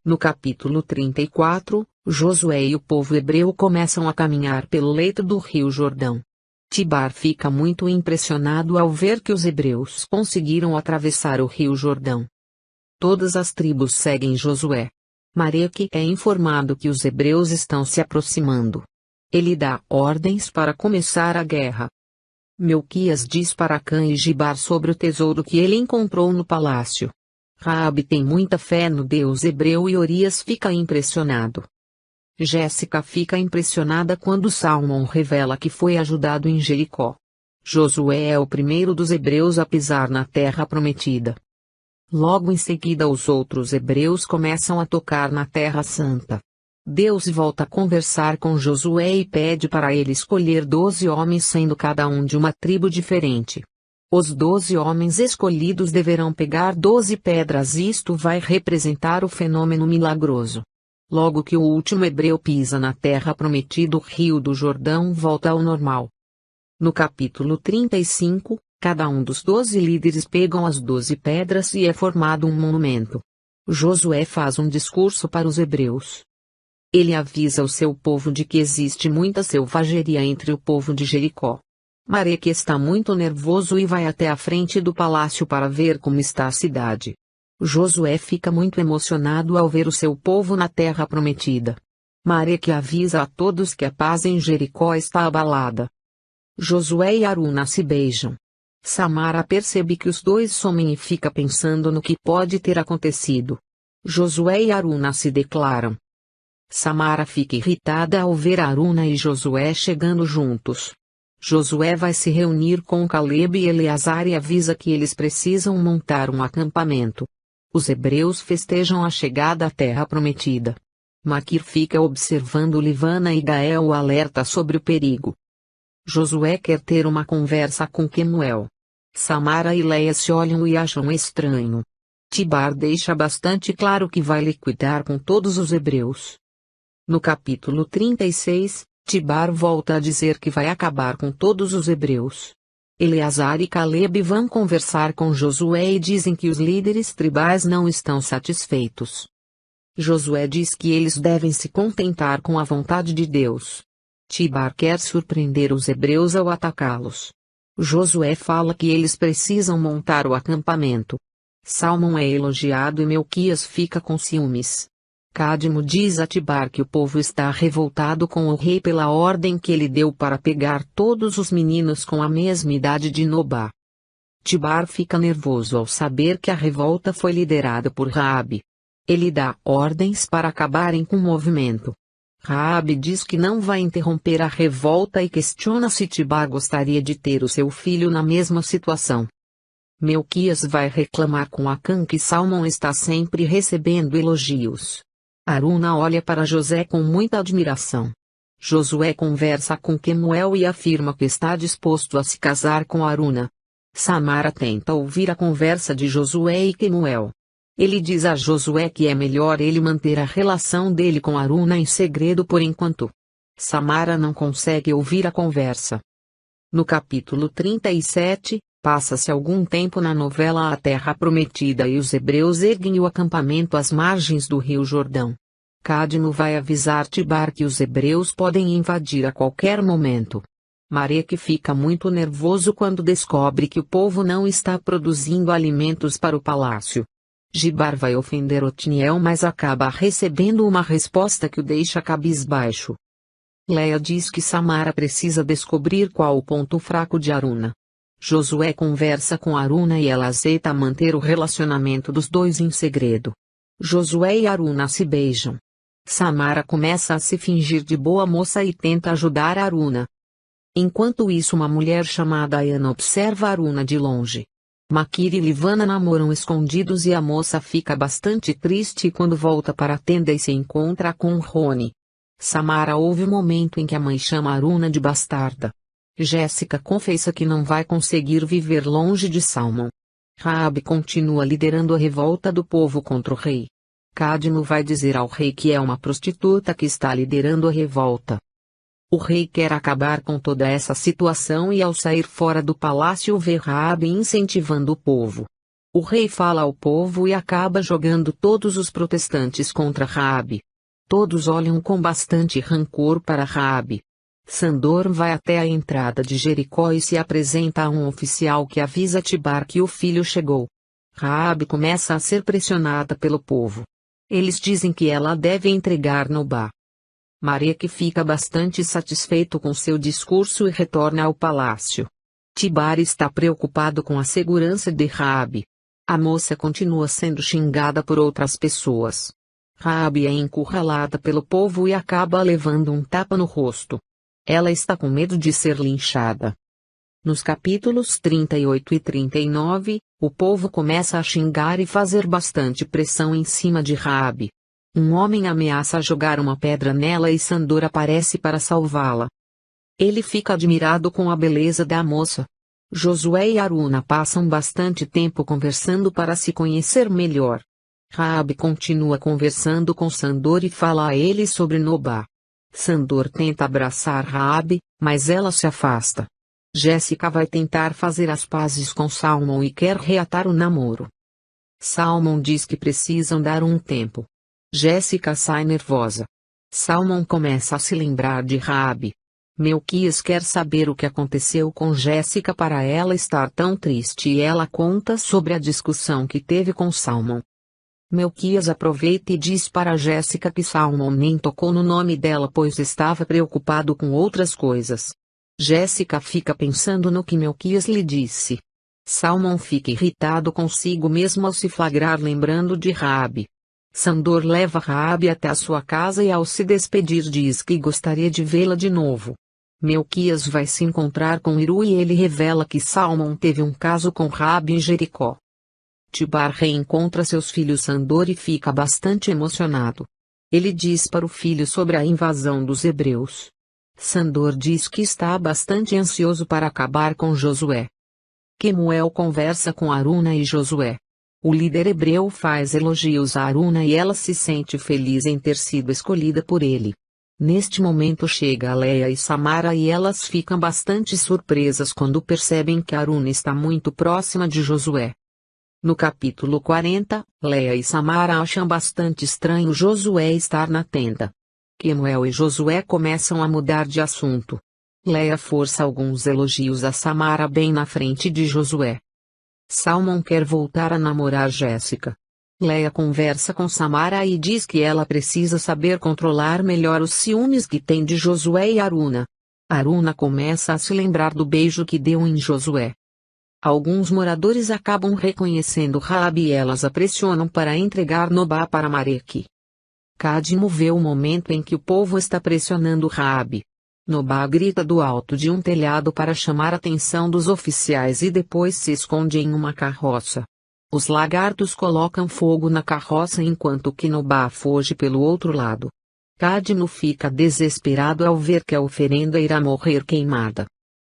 No capítulo 34, Josué e o povo hebreu começam a caminhar pelo leito do rio Jordão. Tibar fica muito impressionado ao ver que os hebreus conseguiram atravessar o rio Jordão. Todas as tribos seguem Josué. Mareque é informado que os hebreus estão se aproximando. Ele dá ordens para começar a guerra. Melquias diz para Acã e Gibar sobre o tesouro que ele encontrou no palácio. Raabe tem muita fé no Deus hebreu e Orias fica impressionado. Jéssica fica impressionada quando Salmão revela que foi ajudado em Jericó. Josué é o primeiro dos hebreus a pisar na terra prometida. Logo em seguida os outros hebreus começam a tocar na terra santa. Deus volta a conversar com Josué e pede para ele escolher 12 homens sendo cada um de uma tribo diferente. Os 12 homens escolhidos deverão pegar 12 pedras e isto vai representar o fenômeno milagroso. Logo que o último hebreu pisa na terra prometida, o rio do Jordão volta ao normal. No capítulo 35, cada um dos 12 líderes pegam as 12 pedras e é formado um monumento. Josué faz um discurso para os hebreus. Ele avisa o seu povo de que existe muita selvageria entre o povo de Jericó. Mareque está muito nervoso e vai até a frente do palácio para ver como está a cidade. Josué fica muito emocionado ao ver o seu povo na terra prometida. Mareque avisa a todos que a paz em Jericó está abalada. Josué e Aruna se beijam. Samara percebe que os dois somem e fica pensando no que pode ter acontecido. Josué e Aruna se declaram. Samara fica irritada ao ver Aruna e Josué chegando juntos. Josué vai se reunir com Calebe e Eleazar e avisa que eles precisam montar um acampamento. Os hebreus festejam a chegada à terra prometida. Maquir fica observando Livana e Gael o alerta sobre o perigo. Josué quer ter uma conversa com Quemuel. Samara e Leia se olham e acham estranho. Tibar deixa bastante claro que vai liquidar com todos os hebreus. No capítulo 36, Tibar volta a dizer que vai acabar com todos os hebreus. Eleazar e Calebe vão conversar com Josué e dizem que os líderes tribais não estão satisfeitos. Josué diz que eles devem se contentar com a vontade de Deus. Tibar quer surpreender os hebreus ao atacá-los. Josué fala que eles precisam montar o acampamento. Salmão é elogiado e Melquias fica com ciúmes. Cadmo diz a Tibar que o povo está revoltado com o rei pela ordem que ele deu para pegar todos os meninos com a mesma idade de Nobá. Tibar fica nervoso ao saber que a revolta foi liderada por Raabe. Ele dá ordens para acabarem com o movimento. Raabe diz que não vai interromper a revolta e questiona se Tibar gostaria de ter o seu filho na mesma situação. Melquias vai reclamar com Acã que Salmão está sempre recebendo elogios. Aruna olha para José com muita admiração. Josué conversa com Quemuel e afirma que está disposto a se casar com Aruna. Samara tenta ouvir a conversa de Josué e Quemuel. Ele diz a Josué que é melhor ele manter a relação dele com Aruna em segredo por enquanto. Samara não consegue ouvir a conversa. No capítulo 37, passa-se algum tempo na novela A Terra Prometida e os hebreus erguem o acampamento às margens do rio Jordão. Cadmo vai avisar Tibar que os hebreus podem invadir a qualquer momento. Mareque fica muito nervoso quando descobre que o povo não está produzindo alimentos para o palácio. Gibar vai ofender Otniel, mas acaba recebendo uma resposta que o deixa cabisbaixo. Leia diz que Samara precisa descobrir qual o ponto fraco de Aruna. Josué conversa com Aruna e ela aceita manter o relacionamento dos dois em segredo. Josué e Aruna se beijam. Samara começa a se fingir de boa moça e tenta ajudar Aruna. Enquanto isso, uma mulher chamada Ayana observa Aruna de longe. Maquir e Livana namoram escondidos e a moça fica bastante triste quando volta para a tenda e se encontra com Rony. Samara ouve o momento em que a mãe chama Aruna de bastarda. Jéssica confessa que não vai conseguir viver longe de Salmão. Raabe continua liderando a revolta do povo contra o rei. Cadmo vai dizer ao rei que é uma prostituta que está liderando a revolta. O rei quer acabar com toda essa situação e ao sair fora do palácio vê Raabe incentivando o povo. O rei fala ao povo e acaba jogando todos os protestantes contra Raabe. Todos olham com bastante rancor para Raabe. Sandor vai até a entrada de Jericó e se apresenta a um oficial que avisa Tibar que o filho chegou. Raabe começa a ser pressionada pelo povo. Eles dizem que ela deve entregar Nobá. Mareque fica bastante satisfeito com seu discurso e retorna ao palácio. Tibar está preocupado com a segurança de Raabe. A moça continua sendo xingada por outras pessoas. Raabe é encurralada pelo povo e acaba levando um tapa no rosto. Ela está com medo de ser linchada. Nos capítulos 38 e 39, o povo começa a xingar e fazer bastante pressão em cima de Raabe. Um homem ameaça jogar uma pedra nela e Sandor aparece para salvá-la. Ele fica admirado com a beleza da moça. Josué e Aruna passam bastante tempo conversando para se conhecer melhor. Raabe continua conversando com Sandor e fala a ele sobre Nobá. Sandor tenta abraçar Raabe, mas ela se afasta. Jéssica vai tentar fazer as pazes com Salmão e quer reatar o namoro. Salmão diz que precisam dar um tempo. Jéssica sai nervosa. Salmão começa a se lembrar de Raabe. Melquias quer saber o que aconteceu com Jéssica para ela estar tão triste e ela conta sobre a discussão que teve com Salmão. Melquias aproveita e diz para Jéssica que Salmão nem tocou no nome dela pois estava preocupado com outras coisas. Jéssica fica pensando no que Melquias lhe disse. Salmão fica irritado consigo mesmo ao se flagrar lembrando de Raabe. Sandor leva Raabe até a sua casa e ao se despedir diz que gostaria de vê-la de novo. Melquias vai se encontrar com Iru e ele revela que Salmão teve um caso com Raabe em Jericó. Tibar reencontra seus filhos Sandor e fica bastante emocionado. Ele diz para o filho sobre a invasão dos hebreus. Sandor diz que está bastante ansioso para acabar com Josué. Quemuel conversa com Aruna e Josué. O líder hebreu faz elogios a Aruna e ela se sente feliz em ter sido escolhida por ele. Neste momento chega Leia e Samara e elas ficam bastante surpresas quando percebem que Aruna está muito próxima de Josué. No capítulo 40, Leia e Samara acham bastante estranho Josué estar na tenda. Quemuel e Josué começam a mudar de assunto. Leia força alguns elogios a Samara bem na frente de Josué. Salmão quer voltar a namorar Jéssica. Leia conversa com Samara e diz que ela precisa saber controlar melhor os ciúmes que tem de Josué e Aruna. Aruna começa a se lembrar do beijo que deu em Josué. Alguns moradores acabam reconhecendo Raabe e elas a pressionam para entregar Nobá para Mareque. Cadmo vê o momento em que o povo está pressionando Raabe. Nobá grita do alto de um telhado para chamar a atenção dos oficiais e depois se esconde em uma carroça. Os lagartos colocam fogo na carroça enquanto que Nobá foge pelo outro lado. Cadmo fica desesperado ao ver que a oferenda irá morrer queimada.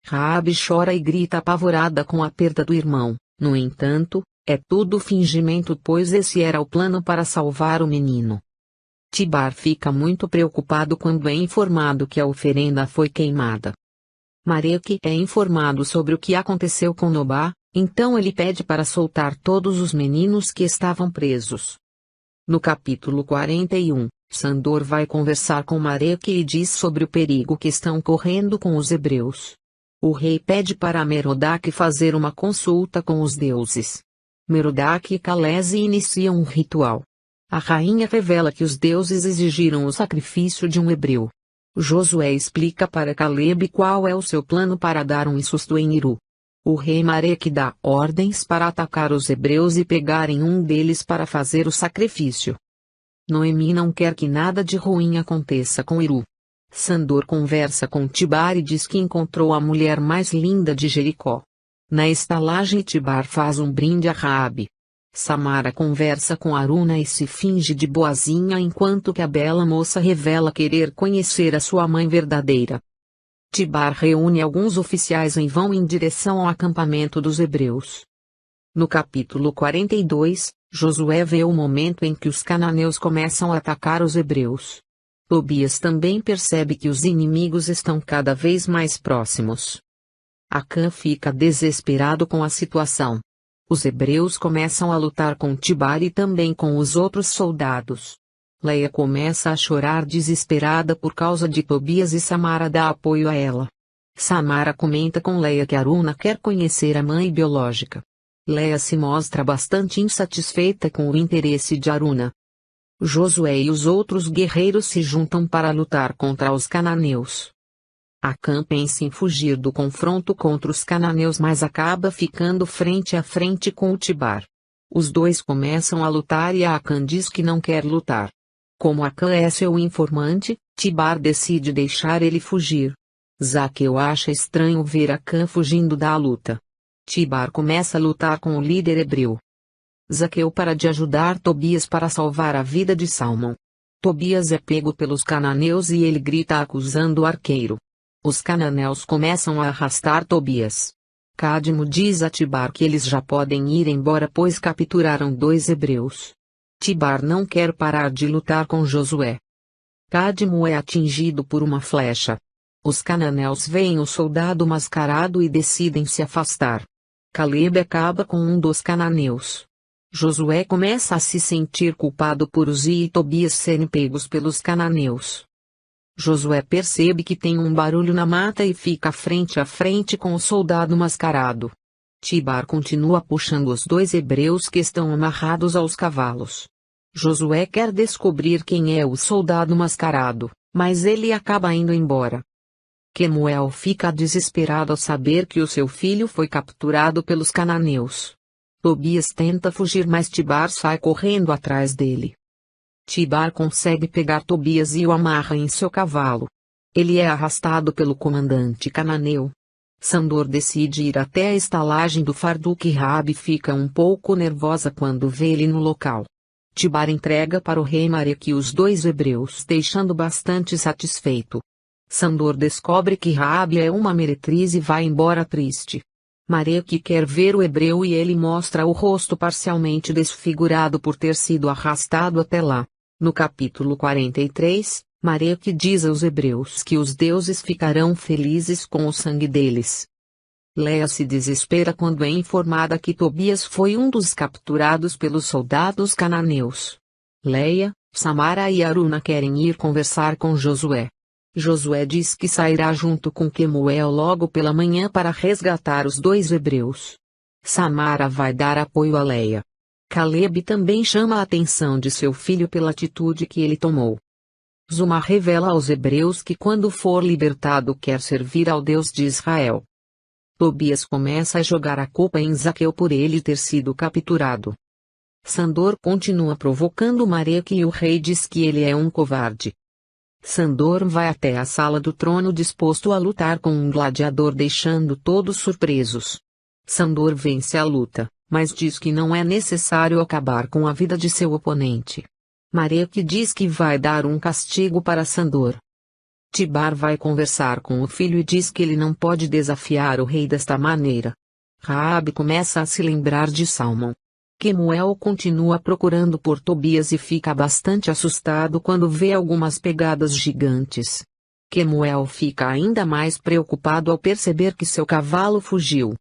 Raabe chora e grita apavorada com a perda do irmão. No entanto, é tudo fingimento pois esse era o plano para salvar o menino. Tibar fica muito preocupado quando é informado que a oferenda foi queimada. Mareque é informado sobre o que aconteceu com Nobá, então ele pede para soltar todos os meninos que estavam presos. No capítulo 41, Sandor vai conversar com Mareque e diz sobre o perigo que estão correndo com os hebreus. O rei pede para Merodach fazer uma consulta com os deuses. Merodach e Calese iniciam um ritual. A rainha revela que os deuses exigiram o sacrifício de um hebreu. Josué explica para Calebe qual é o seu plano para dar um susto em Iru. O rei Mareque dá ordens para atacar os hebreus e pegarem um deles para fazer o sacrifício. Noemi não quer que nada de ruim aconteça com Iru. Sandor conversa com Tibar e diz que encontrou a mulher mais linda de Jericó. Na estalagem Tibar faz um brinde a Raabe. Samara conversa com Aruna e se finge de boazinha enquanto que a bela moça revela querer conhecer a sua mãe verdadeira. Tibar reúne alguns oficiais e vão em direção ao acampamento dos hebreus. No capítulo 42, Josué vê o momento em que os cananeus começam a atacar os hebreus. Tobias também percebe que os inimigos estão cada vez mais próximos. Acã fica desesperado com a situação. Os hebreus começam a lutar com Tibar e também com os outros soldados. Leia começa a chorar desesperada por causa de Tobias e Samara dá apoio a ela. Samara comenta com Leia que Aruna quer conhecer a mãe biológica. Leia se mostra bastante insatisfeita com o interesse de Aruna. Josué e os outros guerreiros se juntam para lutar contra os cananeus. Acã pensa em fugir do confronto contra os cananeus, mas acaba ficando frente a frente com o Tibar. Os dois começam a lutar e Acã diz que não quer lutar. Como Acã é seu informante, Tibar decide deixar ele fugir. Zaqueu acha estranho ver Acã fugindo da luta. Tibar começa a lutar com o líder hebreu. Zaqueu para de ajudar Tobias para salvar a vida de Salmão. Tobias é pego pelos cananeus e ele grita acusando o arqueiro. Os cananeus começam a arrastar Tobias. Cadmo diz a Tibar que eles já podem ir embora pois capturaram 2 hebreus. Tibar não quer parar de lutar com Josué. Cadmo é atingido por uma flecha. Os cananeus veem o soldado mascarado e decidem se afastar. Calebe acaba com um dos cananeus. Josué começa a se sentir culpado por Uzi e Tobias serem pegos pelos cananeus. Josué percebe que tem um barulho na mata e fica frente a frente com o soldado mascarado. Tibar continua puxando os 2 hebreus que estão amarrados aos cavalos. Josué quer descobrir quem é o soldado mascarado, mas ele acaba indo embora. Quemuel fica desesperado ao saber que o seu filho foi capturado pelos cananeus. Tobias tenta fugir mas Tibar sai correndo atrás dele. Tibar consegue pegar Tobias e o amarra em seu cavalo. Ele é arrastado pelo comandante cananeu. Sandor decide ir até a estalagem do Farduk e Raabe fica um pouco nervosa quando vê ele no local. Tibar entrega para o rei Mareque os 2 hebreus deixando bastante satisfeito. Sandor descobre que Raabe é uma meretriz e vai embora triste. Mareque quer ver o hebreu e ele mostra o rosto parcialmente desfigurado por ter sido arrastado até lá. No capítulo 43, Mareque diz aos hebreus que os deuses ficarão felizes com o sangue deles. Leia se desespera quando é informada que Tobias foi um dos capturados pelos soldados cananeus. Leia, Samara e Aruna querem ir conversar com Josué. Josué diz que sairá junto com Quemuel logo pela manhã para resgatar os 2 hebreus. Samara vai dar apoio a Leia. Calebe também chama a atenção de seu filho pela atitude que ele tomou. Zuma revela aos hebreus que quando for libertado quer servir ao Deus de Israel. Tobias começa a jogar a culpa em Zaqueu por ele ter sido capturado. Sandor continua provocando Mareque e o rei diz que ele é um covarde. Sandor vai até a sala do trono disposto a lutar com um gladiador deixando todos surpresos. Sandor vence a luta, mas diz que não é necessário acabar com a vida de seu oponente. Mareque diz que vai dar um castigo para Sandor. Tibar vai conversar com o filho e diz que ele não pode desafiar o rei desta maneira. Raabe começa a se lembrar de Salmão. Quemuel continua procurando por Tobias e fica bastante assustado quando vê algumas pegadas gigantes. Quemuel fica ainda mais preocupado ao perceber que seu cavalo fugiu.